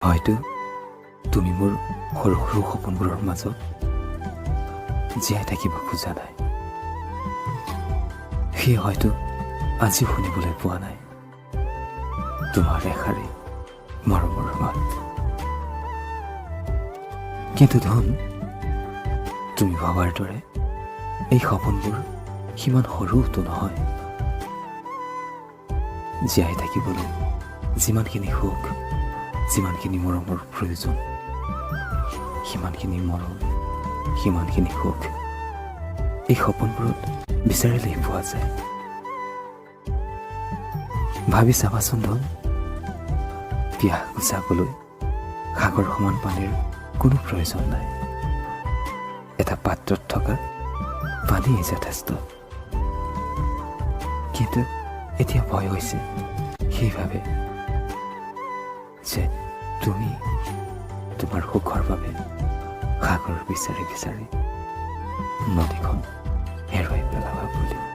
হয়তো তুমি মোৰ সৰু সৰু সপোনবোৰৰ মাজত জীয়াই থাকিব খোজা নাই। সি হয়তো আজিও শুনিবলৈ পোৱা নাই তোমাৰ এষাৰি মৰমৰ মাত। কিন্তু ধন, তুমি ভবাৰ দৰে এই সপোনবোৰ সিমান সৰুতো নহয়। জীয়াই থাকিবলৈ যিমানখিনি সুখ, যিমানখিনি মৰমৰ প্ৰয়োজন, সিমানখিনি মৰম, সিমানখিনি সুখ এই সপোনবোৰত বিচাৰিলেই পোৱা যায়। ভাবি চাবাচোন ধন, পিয়াহ গুচাবলৈ সাগৰ সমান পানীৰ কোনো প্ৰয়োজন নাই। এটা পাত্ৰত থকা পানীয়ে যথেষ্ট। কিন্তু এতিয়া ভয় হৈছে সেইভাৱে যে তুমি তোমাৰ সুখৰ বাবে সাগৰ বিচাৰি বিচাৰি নদীখন হেৰুৱাই পেলাবা বুলি।